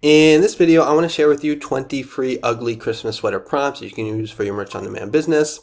In this video, I want to share with you 20 free ugly Christmas sweater prompts you can use for your merch on demand business.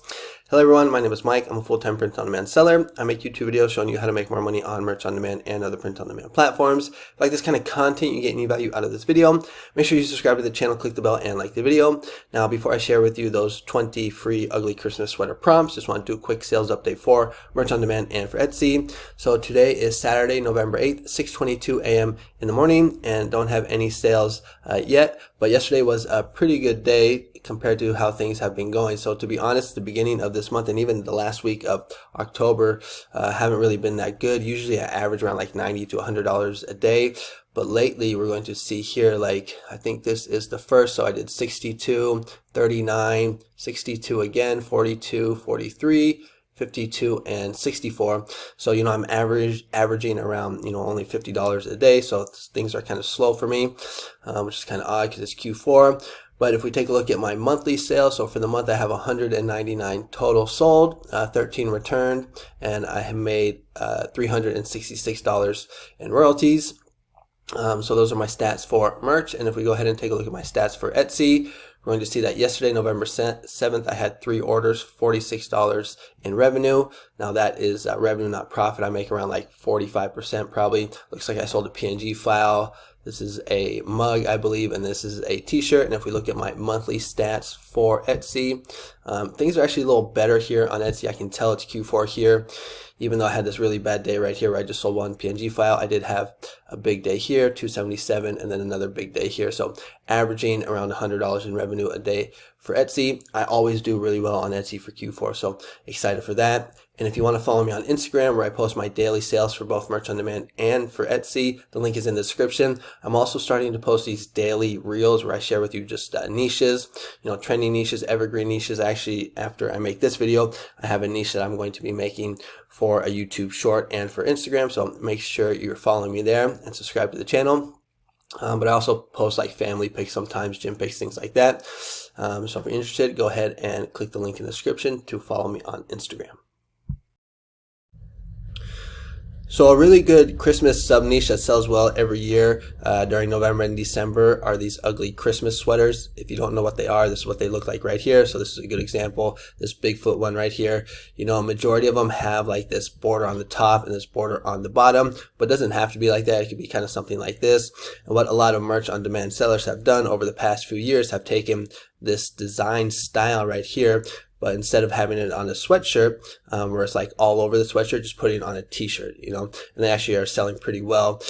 Hello everyone, my name is Mike. I'm a full-time print on demand seller. I make YouTube videos showing you how to make more money on merch on demand and other print on demand platforms. If you like this kind of content, you get any value out of this video, make sure you subscribe to the channel, click the bell, and like the video. Now, before I share with you those 20 free ugly Christmas sweater prompts, just want to do a quick sales update for merch on demand and for Etsy. So today is Saturday, November 8th, 6:22 a.m. in the morning, and don't have any sales yet, but yesterday was a pretty good day compared to how things have been going. So to be honest, the beginning of this month and even the last week of October haven't really been that good. Usually I average around like $90 to $100 a day, but lately we're going to see here, like I think this is the first, so I did 62, 39, 62 again, 42, 43, 52 and 64. So I'm averaging around only $50 a day, so things are kind of slow for me, which is kind of odd because it's Q4. But if we take a look at my monthly sales, so for the month I have 199 total sold, 13 returned, and I have made $366 in royalties. So those are my stats for merch. And if we go ahead and take a look at my stats for Etsy, we're going to see that yesterday, November 7th, I had 3 orders, $46 in revenue. Now that is revenue, not profit. I make around like 45% probably. Looks like I sold a PNG file. This is a mug, I believe, and this is a t-shirt. And if we look at my monthly stats for Etsy, things are actually a little better here on Etsy. I can tell it's Q4 here. Even though I had this really bad day right here where I just sold one PNG file, I did have a big day here, 277, and then another big day here. So averaging around $100 in revenue a day for Etsy. I always do really well on Etsy for Q4, so excited for that. And if you want to follow me on Instagram, where I post my daily sales for both merch on demand and for Etsy, the link is in the description. I'm also starting to post these daily reels where I share with you just niches, trending niches, evergreen niches. Actually, after I make this video, I have a niche that I'm going to be making for a YouTube short and for Instagram. So make sure you're following me there and subscribe to the channel. But I also post like family pics sometimes, gym pics, things like that. So if you're interested, go ahead and click the link in the description to follow me on Instagram. So a really good Christmas sub niche that sells well every year during November and December are these ugly Christmas sweaters. If you don't know what they are, this is what they look like right here. So this is a good example. This Bigfoot one right here. A majority of them have like this border on the top and this border on the bottom, but it doesn't have to be like that. It could be kind of something like this. And what a lot of merch on demand sellers have done over the past few years have taken this design style right here, but instead of having it on a sweatshirt, where it's like all over the sweatshirt, just putting it on a t-shirt, and they actually are selling pretty well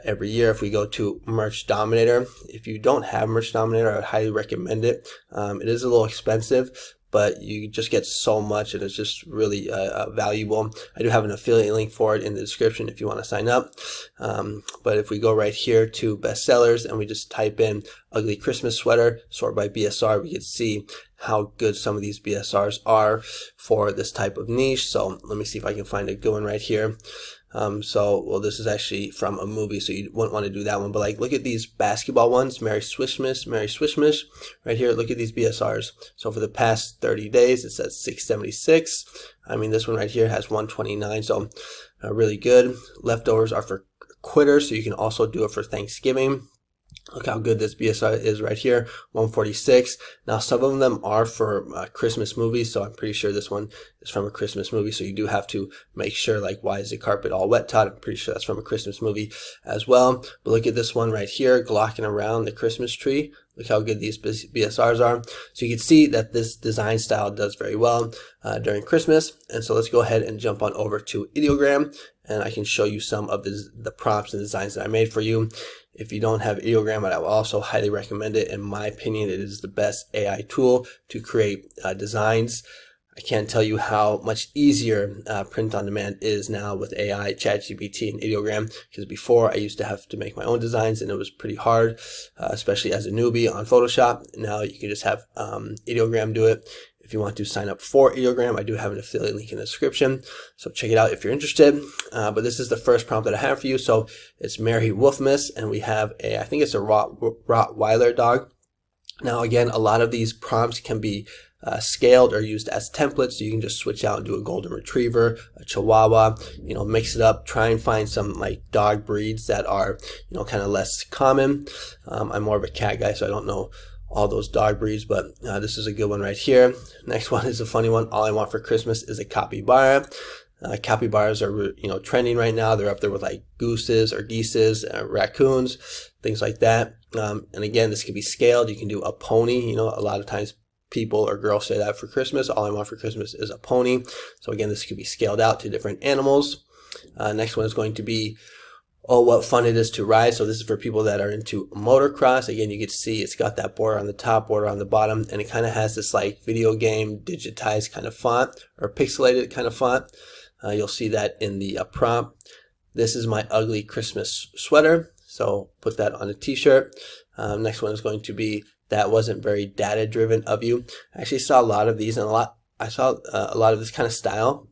every year. If we go to Merch Dominator, if you don't have Merch Dominator, I would highly recommend it. It is a little expensive, but you just get so much, and it's just really valuable. I do have an affiliate link for it in the description if you want to sign up. But if we go right here to bestsellers and we just type in ugly Christmas sweater, sort by BSR, we can see how good some of these BSRs are for this type of niche. So let me see if I can find a good one right here. Well, this is actually from a movie, so you wouldn't want to do that one. But like, look at these basketball ones, Merry Swishmas, Merry Swishmas, right here. Look at these BSRs. So for the past 30 days, it says 676. I mean, this one right here has 129, so really good. Leftovers are for quitters, so you can also do it for Thanksgiving. Look how good this BSR is right here, 146. Now, some of them are for Christmas movies, so I'm pretty sure this one is from a Christmas movie. So you do have to make sure, like, why is the carpet all wet, Todd? I'm pretty sure that's from a Christmas movie as well. But look at this one right here, glocking around the Christmas tree. Look how good these BSRs are. So you can see that this design style does very well during Christmas. And so let's go ahead and jump on over to Ideogram, and I can show you some of the prompts and designs that I made for you. If you don't have Ideogram, I will also highly recommend it. In my opinion, it is the best AI tool to create designs. I can't tell you how much easier print on demand is now with AI, ChatGPT, and Ideogram, because before I used to have to make my own designs and it was pretty hard, especially as a newbie on Photoshop. Now you can just have Ideogram do it. If you want to sign up for Ideogram, I do have an affiliate link in the description, so check it out if you're interested. But this is the first prompt that I have for you. So it's Merry Wolfmas, and we have I think it's a Rottweiler dog. Now again, a lot of these prompts can be scaled or used as templates, so you can just switch out and do a golden retriever, a chihuahua, mix it up, try and find some like dog breeds that are, kind of less common. I'm more of a cat guy, so I don't know all those dog breeds, but this is a good one right here. Next one is a funny one. All I want for Christmas is a capybara. Capybaras are, trending right now. They're up there with like gooses or geeses, raccoons, things like that. And again, this can be scaled. You can do a pony. A lot of times people or girls say that for Christmas. All I want for Christmas is a pony. So again, this could be scaled out to different animals. Next one is going to be, oh, what fun it is to ride. So this is for people that are into motocross. Again, you get to see it's got that border on the top, border on the bottom, and it kind of has this like video game digitized kind of font or pixelated kind of font. You'll see that in the prompt. This is my ugly Christmas sweater. So put that on a t-shirt. Next one is going to be, that wasn't very data driven of you. I actually saw a lot of these, and I saw a lot of this kind of style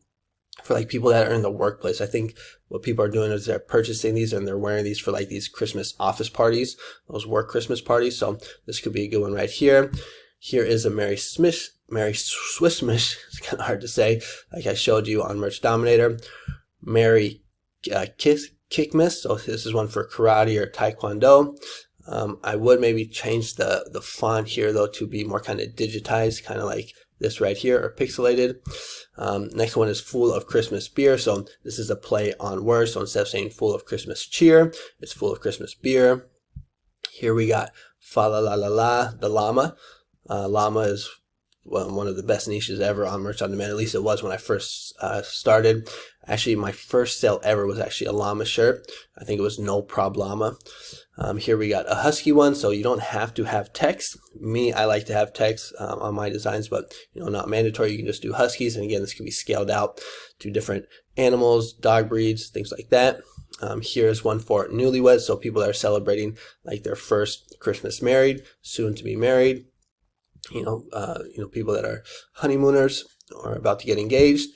for like people that are in the workplace. I think what people are doing is they're purchasing these and they're wearing these for like these Christmas office parties, those work Christmas parties. So this could be a good one right here. Here is a Merry Swissmish. It's kind of hard to say, like I showed you on Merch Dominator. Merry Kickmas. So this is one for karate or taekwondo. I would maybe change the font here though to be more kind of digitized, kind of like this right here, or pixelated. Next one is full of Christmas beer. So this is a play on words. So instead of saying full of Christmas cheer, it's full of Christmas beer. Here we got fa la la la la, the llama. Llama is one of the best niches ever on Merch on Demand. At least it was when I first started. Actually, my first sale ever was actually a llama shirt. I think it was No Problema. Here we got a husky one, so you don't have to have text. Me, I like to have text on my designs, but not mandatory. You can just do huskies, and again, this can be scaled out to different animals, dog breeds, things like that. Here's one for newlyweds, so people that are celebrating like their first Christmas married, soon to be married. People that are honeymooners or about to get engaged.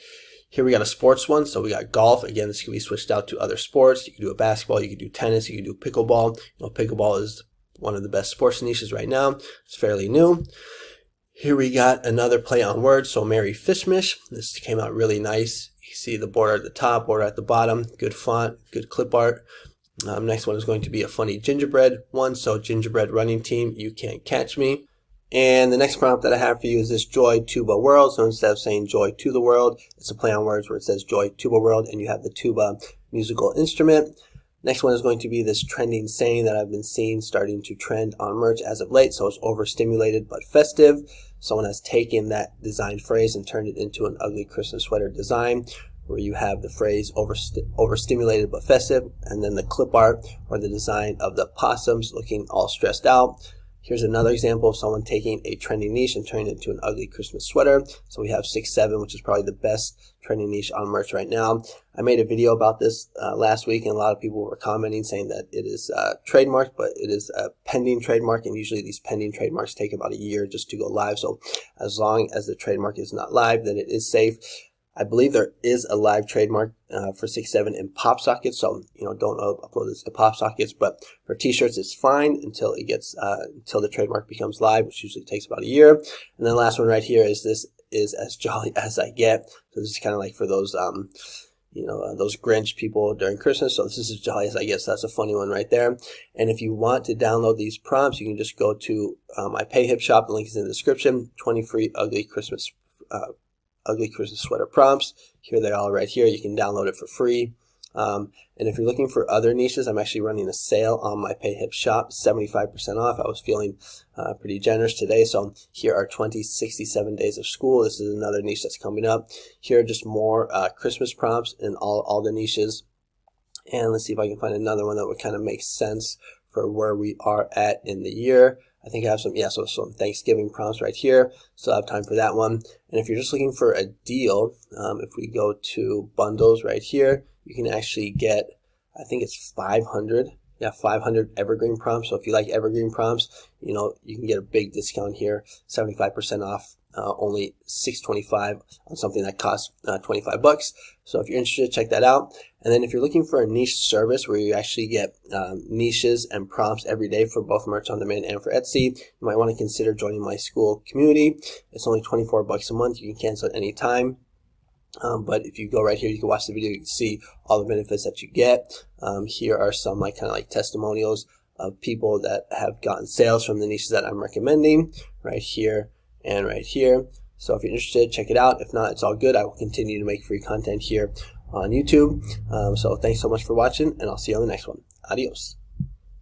Here we got a sports one. So we got golf. Again, this can be switched out to other sports. You can do a basketball, you can do tennis, you can do pickleball. Pickleball is one of the best sports niches right now. It's fairly new. Here we got another play on words. So Merry Fishmish. This came out really nice. You see the border at the top, border at the bottom. Good font, good clip art. Next one is going to be a funny gingerbread one. So gingerbread running team, you can't catch me. And the next prompt that I have for you is this Joy Tuba World. So instead of saying Joy to the World, it's a play on words where it says Joy Tuba World, and you have the tuba musical instrument. Next one is going to be this trending saying that I've been seeing starting to trend on merch as of late. So it's overstimulated but festive. Someone has taken that design phrase and turned it into an ugly Christmas sweater design, where you have the phrase overstimulated but festive, and then the clip art or the design of the possums looking all stressed out. Here's another example of someone taking a trending niche and turning it into an ugly Christmas sweater. So we have 6'7", which is probably the best trending niche on merch right now. I made a video about this last week, and a lot of people were commenting saying that it is trademarked, but it is a pending trademark, and usually these pending trademarks take about a year just to go live. So as long as the trademark is not live, then it is safe. I believe there is a live trademark for 6'7" in pop sockets, so don't upload this to pop sockets. But for t-shirts, it's fine until it gets until the trademark becomes live, which usually takes about a year. And then the last one right here is this is as jolly as I get. So this is kind of like for those those Grinch people during Christmas. So this is as jolly as I get. So that's a funny one right there. And if you want to download these prompts, you can just go to my PayHip shop. The link is in the description. 20 free ugly Christmas sweater prompts. Here they are right here. You can download it for free. And if you're looking for other niches, I'm actually running a sale on my PayHip shop, 75% off. I was feeling pretty generous today. So here are 67 days of school. This is another niche that's coming up. Here are just more Christmas prompts in all the niches. And let's see if I can find another one that would kind of make sense for where we are at in the year. I think I have some Thanksgiving prompts right here. So I have time for that one. And if you're just looking for a deal, if we go to bundles right here, you can actually get, I think it's 500. You have 500 evergreen prompts. So if you like evergreen prompts, you know, you can get a big discount here, 75% off. Only $6.25 on something that costs $25. So if you're interested, check that out. And then if you're looking for a niche service where you actually get niches and prompts every day for both Merch on Demand and for Etsy, you might want to consider joining my school community. It's only $24 a month. You can cancel at any time. But if you go right here, you can watch the video, you can see all the benefits that you get. Here are some kind of testimonials of people that have gotten sales from the niches that I'm recommending right here and right here. So if you're interested, check it out. If not, it's all good. I will continue to make free content here on YouTube. So thanks so much for watching, and I'll see you on the next one. Adios.